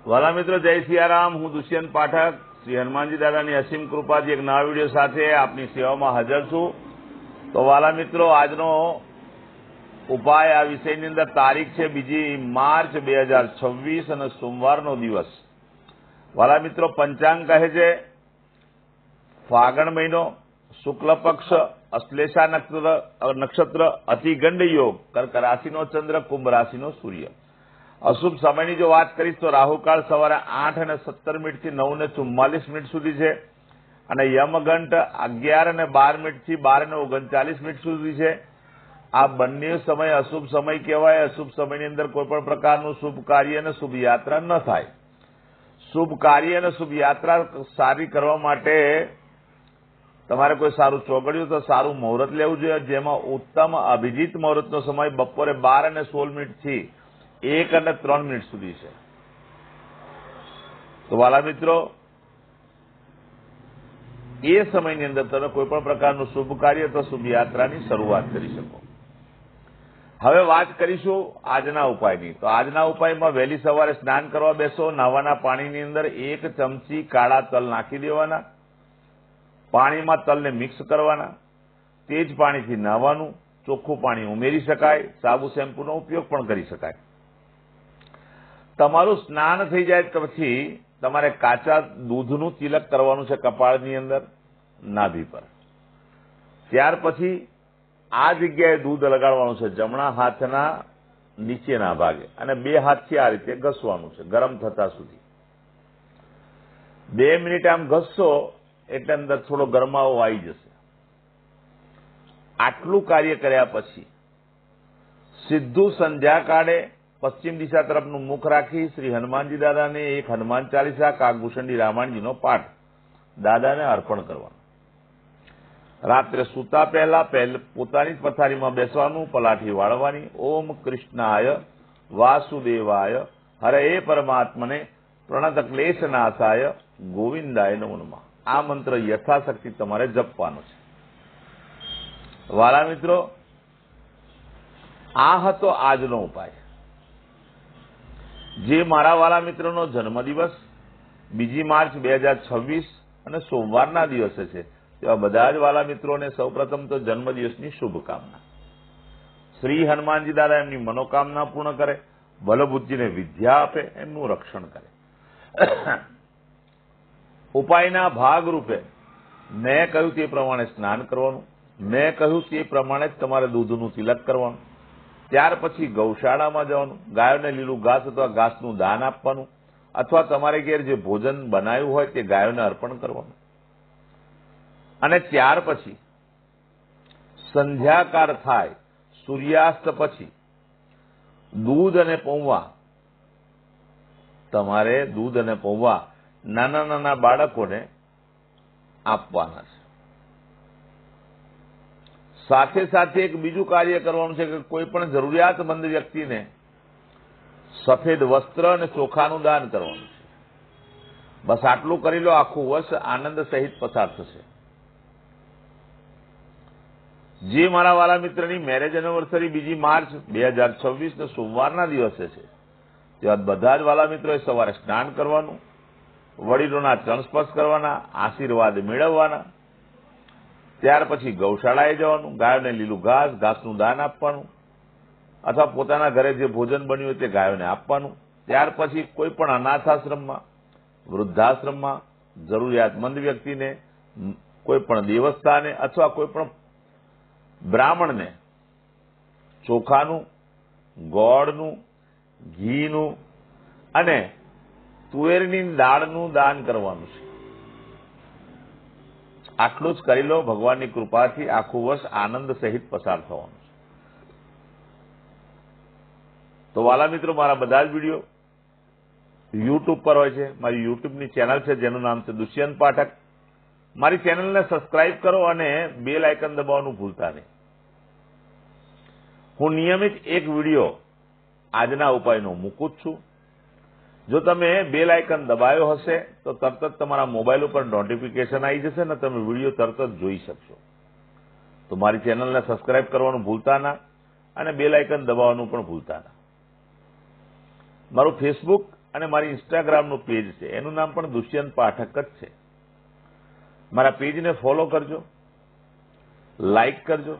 વાલા મિત્રો, જય સિયારામ. હું દુષ્યંત પાઠક શ્રી હનુમાનજી દાદાની અસીમ કૃપાથી એક નવા વિડીયો સાથે આપની સેવામાં હાજર છું. તો વાલા મિત્રો, આજનો ઉપાય આ વિષયની અંદર તારીખ છે 2 માર્ચ 2026 અને સોમવારનો દિવસ. વાલા મિત્રો, પંચાંગ કહે છે ફાગણ મહિનો, શુક્લ પક્ષ, અશ્લેષા નક્ષત્ર, અતિગંડ યોગ, કર્ક રાશિનો ચંદ્ર, કુંભ રાશિનો સૂર્ય. અશુભ સમયની જો વાત કરીશ તો રાહુકાળ સવારે 8:17 થી 9:44 સુધી છે અને યમઘંટ 11:12 થી 12:39 સુધી છે. આ બંને સમય અશુભ સમય કહેવાય. અશુભ સમયની અંદર કોઈ પણ પ્રકારનું શુભ કાર્ય અને શુભ યાત્રા ન થાય. શુભ કાર્ય અને શુભ યાત્રા સારી કરવા માટે તમારે કોઈ સારું ચોગડિયું તો સારું મુહૂર્ત લેવું જોઈએ, જેમાં ઉત્તમ અભિજીત મુહૂર્તનો સમય બપોરે 12:16 થી 1:03 સુધી છે. તો વાલા મિત્રો, એ સમયની અંદર તમે કોઈ પણ પ્રકારનું શુભ કાર્ય તો શુભ યાત્રાની શરૂઆત કરી શકો. હવે વાત કરીશું આજના ઉપાયની. તો આજના ઉપાયમાં વહેલી સવારે સ્નાન કરવા બેસો. નાવાના પાણીની અંદર 1 ચમચી કાળા તલ નાખી દેવાના. પાણીમાં તલને મિક્સ કરવાના. તે જ પાણીથી નાહવાનું. ચોખ્ખું પાણી ઉમેરી શકાય. સાબુ શેમ્પૂનો ઉપયોગ પણ કરી શકાય. તમારું સ્નાન થઈ જાય પછી તમારે કાચા દૂધનું તિલક કરવાનું છે કપાળની અંદર, નાભી પર. ત્યાર પછી આ જગ્યાએ દૂધ લગાડવાનું છે જમણા હાથના નીચેના ભાગે અને 2 હાથથી આ રીતે ઘસવાનું છે ગરમ થતા સુધી. 2 મિનિટ આમ ઘસશો એટલે અંદર થોડો ગરમાવો આવી જશે. આટલું કાર્ય કર્યા પછી સીધું સંધ્યા કાળે પશ્ચિમ દિશા તરફનું મુખ રાખી શ્રી હનુમાનજી દાદાને એક હનુમાન ચાલીસા, કાગભૂષણજી રામાયણજીનો પાઠ દાદાને અર્પણ કરવાનો. રાત્રે સૂતા પહેલા પોતાની પથારીમાં બેસવાનું, પલાઠી વાળવાની. ઓમ કૃષ્ણાય વાસુદેવાય હરે પરમાત્મને પ્રણત ક્લેશનાશાય ગોવિંદાય નમો નમઃ. આ મંત્ર યથાશક્તિ તમારે જપવાનો છે. વાલા મિત્રો, આ હતો આજનો ઉપાય. જે મારા વાલા મિત્રનો જન્મદિવસ 2 માર્ચ 2026 અને સોમવારના દિવસે છે, તેવા બધા જ વાલા મિત્રોને સૌપ્રથમ તો જન્મદિવસની શુભકામના. શ્રી હનુમાનજી દાદા એમની મનોકામના પૂર્ણ કરે, બલબુદ્ધિને વિદ્યા આપે, એમનું રક્ષણ કરે. ઉપાયના ભાગરૂપે મેં કહ્યું તે પ્રમાણે સ્નાન કરવાનું. મેં કહ્યું તે પ્રમાણે જ તમારે દૂધનું તિલક કરવાનું. ત્યાર પછી ગૌશાળામાં જવાનું. ગાયોને લીલું ઘાસ અથવા ઘાસનું દાન આપવાનું અથવા તમારે ઘેર જે ભોજન બનાવ્યું હોય તે ગાયોને અર્પણ કરવાનું. અને ત્યાર પછી સંધ્યાકાળ થાય, સૂર્યાસ્ત પછી દૂધ અને પૌવા, તમારે દૂધ અને પૌવા નાના નાના બાળકોને આપવાના છે. સાથે સાથે એક બીજું કાર્ય કરવાનું છે કે કોઈ પણ જરૂરિયાતમંદ વ્યક્તિને સફેદ વસ્ત્ર અને ચોખાનું દાન કરવાનું છે. બસ આટલું કરી લો, આખું વર્ષ આનંદ સહિત પસાર થશે. જે મારા વાલા મિત્રની મેરેજ એનિવર્સરી 2 માર્ચ 2026 સોમવારના દિવસે છે, તેવા બધા જ વાલા મિત્રોએ સવારે સ્નાન કરવાનું, વડીલોના ચરણ સ્પર્શ કરવાના, આશીર્વાદ મેળવવાના. ત્યાર પછી ગૌશાળાએ જવાનું. ગાયોને લીલું ઘાસ, ઘાસનું દાન આપવાનું અથવા પોતાના ઘરે જે ભોજન બન્યું હોય તે ગાયોને આપવાનું. ત્યાર પછી કોઈ પણ અનાથાશ્રમમાં, વૃદ્ધાશ્રમમાં જરૂરિયાતમંદ વ્યક્તિને, કોઈ પણ દેવસ્થાને અથવા કોઈ પણ બ્રાહ્મણને ચોખાનું, ગોળનું, ઘીનું અને તુવેરની દાળનું દાન કરવાનું છે. આટલું જ કરી લો. ભગવાનની કૃપાથી આખું વર્ષ આનંદ સહિત પસાર થવાનું છે. તો વાલા મિત્રો, મારા બધા જ વિડીયો યુટ્યુબ પર હોય છે. મારી યુટ્યુબની ચેનલ છે જેનું નામ છે દુષ્યંત પાઠક. મારી ચેનલને સબસ્ક્રાઇબ કરો અને બેલ આઇકન દબાવવાનું ભૂલતા નહીં. હું નિયમિત એક વિડીયો આજના ઉપાયનો મૂકું જ છું. જો તમે બેલ આઇકન દબાયો હશે તો તરત જ તમારા મોબાઈલ ઉપર નોટિફિકેશન આવી જશે અને તમે વિડીયો તરત જ જોઈ શકશો. તો મારી ચેનલને સબસ્ક્રાઇબ કરવાનું ભૂલતા ના અને બેલ આઇકન દબાવવાનું પણ ભૂલતા ના. મારું ફેસબુક અને મારી ઇન્સ્ટાગ્રામનું પેજ છે, એનું નામ પણ દુષ્યંત પાઠક જ છે. મારા પેજને ફોલો કરજો, લાઇક કરજો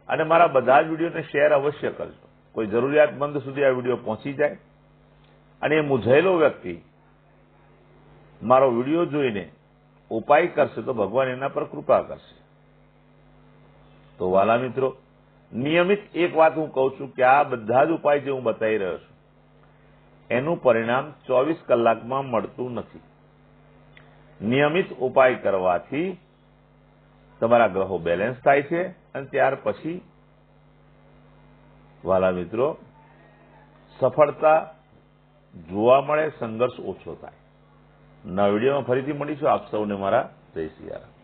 અને મારા બધા જ વિડીયોને શેર અવશ્ય કરજો. કોઈ જરૂરિયાતમંદ સુધી આ વિડીયો પહોંચી જાય અને એ મૂંઝાયેલો વ્યક્તિ મારો વિડીયો જોઈને ઉપાય કરશે તો ભગવાન એના પર કૃપા કરશે. તો વાલા મિત્રો, નિયમિત એક વાત હું કહું છું કે આ બધા જ ઉપાય જે હું બતાવી રહ્યો છું એનું પરિણામ 24 કલાકમાં મળતું નથી. નિયમિત ઉપાય કરવાથી તમારા ગ્રહો બેલેન્સ થાય છે અને ત્યાર પછી વાલા મિત્રો સફળતા જોવા મળે, સંઘર્ષ ઓછો થાય. નવા વિડીયોમાં ફરીથી મળીશું. આપ સૌને મારા જય સિયારામ.